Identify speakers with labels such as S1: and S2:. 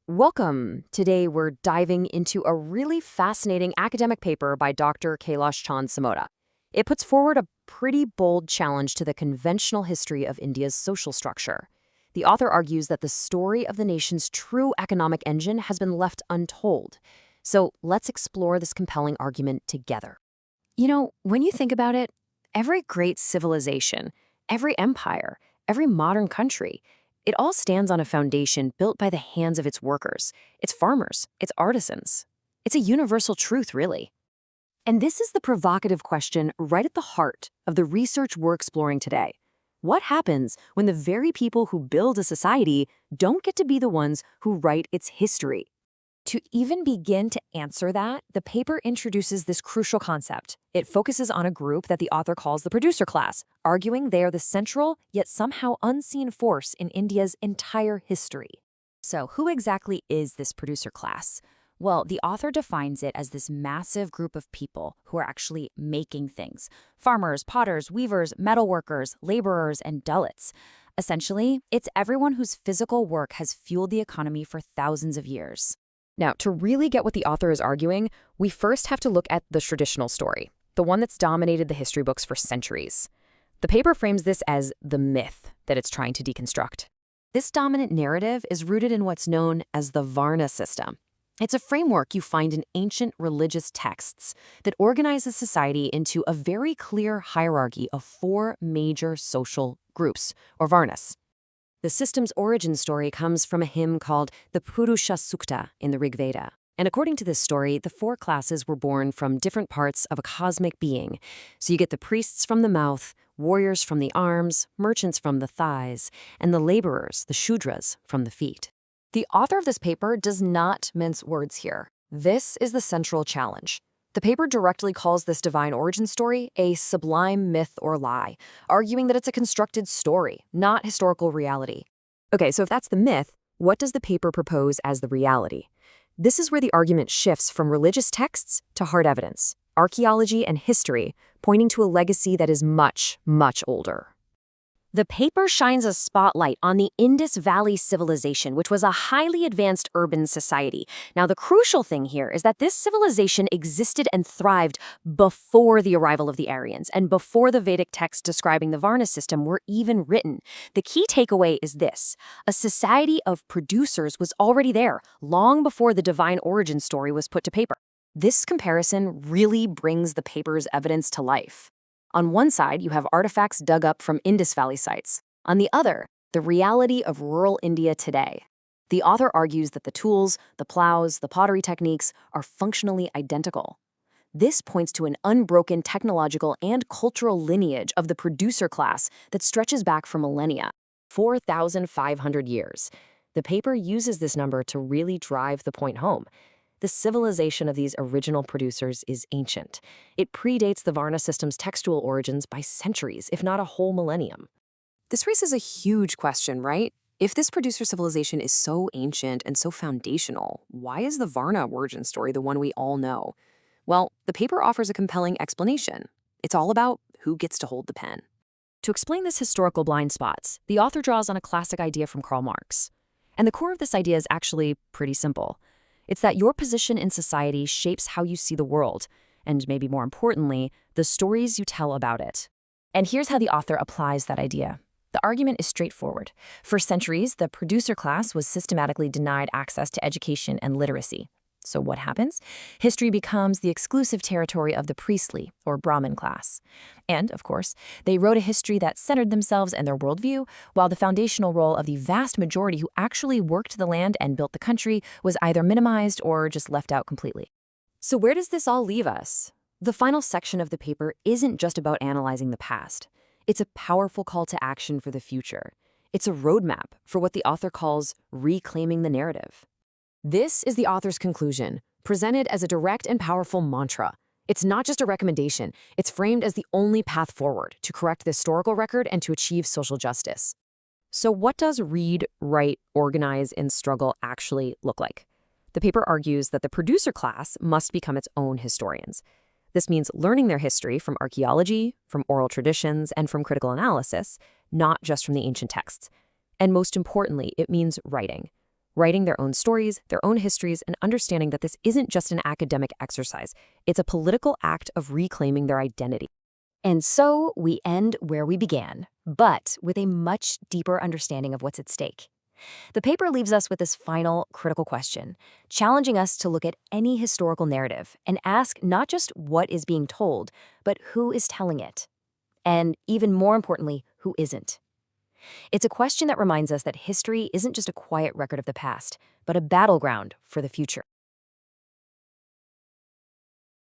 S1: Welcome. Today we're diving into a really fascinating academic paper by Dr. Kailash Chand Samoda. It puts forward a pretty bold challenge to the conventional history of India's social structure. The author argues that the story of the nation's true economic engine has been left untold. So let's explore this compelling argument together. When you think about it, every great civilization, every empire, every modern country, it all stands on a foundation built by the hands of its workers, its farmers, its artisans. It's a universal truth, really. And this is the provocative question right at the heart of the research we're exploring today. What happens when the very people who build a society don't get to be the ones who write its history? To even begin to answer that, the paper introduces this crucial concept. It focuses on a group that the author calls the producer class, arguing they are the central, yet somehow unseen force in India's entire history. So, who exactly is this producer class? Well, the author defines it as this massive group of people who are actually making things. Farmers, potters, weavers, metalworkers, laborers, and Dalits. Essentially, it's everyone whose physical work has fueled the economy for thousands of years. Now, to really get what the author is arguing, we first have to look at the traditional story, the one that's dominated the history books for centuries. The paper frames this as the myth that it's trying to deconstruct. This dominant narrative is rooted in what's known as the Varna system. It's a framework you find in ancient religious texts that organizes society into a very clear hierarchy of four major social groups, or Varnas. The system's origin story comes from a hymn called the Purusha Sukta in the Rig Veda. And according to this story, the four classes were born from different parts of a cosmic being. So you get the priests from the mouth, warriors from the arms, merchants from the thighs, and the laborers, the Shudras, from the feet. The author of this paper does not mince words here. This is the central challenge. The paper directly calls this divine origin story a sublime myth or lie, arguing that it's a constructed story, not historical reality. Okay, so if that's the myth, what does the paper propose as the reality? This is where the argument shifts from religious texts to hard evidence, archaeology and history, pointing to a legacy that is much, much older. The paper shines a spotlight on the Indus Valley civilization, which was a highly advanced urban society. Now, the crucial thing here is that this civilization existed and thrived before the arrival of the Aryans and before the Vedic texts describing the Varna system were even written. The key takeaway is this: a society of producers was already there, long before the divine origin story was put to paper. This comparison really brings the paper's evidence to life. On one side, you have artifacts dug up from Indus Valley sites. On the other, the reality of rural India today. The author argues that the tools, the plows, the pottery techniques are functionally identical. This points to an unbroken technological and cultural lineage of the producer class that stretches back for millennia, 4,500 years. The paper uses this number to really drive the point home. The civilization of these original producers is ancient. It predates the Varna system's textual origins by centuries, if not a whole millennium. This raises a huge question, right? If this producer civilization is so ancient and so foundational, why is the Varna origin story the one we all know? Well, the paper offers a compelling explanation. It's all about who gets to hold the pen. To explain this historical blind spots, the author draws on a classic idea from Karl Marx. And the core of this idea is actually pretty simple. It's that your position in society shapes how you see the world, and maybe more importantly, the stories you tell about it. And here's how the author applies that idea. The argument is straightforward. For centuries, the producer class was systematically denied access to education and literacy. So what happens? History becomes the exclusive territory of the priestly, or Brahmin class. And, of course, they wrote a history that centered themselves and their worldview, while the foundational role of the vast majority who actually worked the land and built the country was either minimized or just left out completely. So where does this all leave us? The final section of the paper isn't just about analyzing the past. It's a powerful call to action for the future. It's a roadmap for what the author calls reclaiming the narrative. This is the author's conclusion, presented as a direct and powerful mantra. It's not just a recommendation, it's framed as the only path forward to correct the historical record and to achieve social justice. So what does read, write, organize, and struggle actually look like? The paper argues that the producer class must become its own historians. This means learning their history from archaeology, from oral traditions, and from critical analysis, not just from the ancient texts. And most importantly, it means writing. writing their own stories, their own histories, and understanding that this isn't just an academic exercise. It's a political act of reclaiming their identity. And so we end where we began, but with a much deeper understanding of what's at stake. The paper leaves us with this final critical question, challenging us to look at any historical narrative and ask not just what is being told, but who is telling it. And even more importantly, who isn't. It's a question that reminds us that history isn't just a quiet record of the past, but a battleground for the future.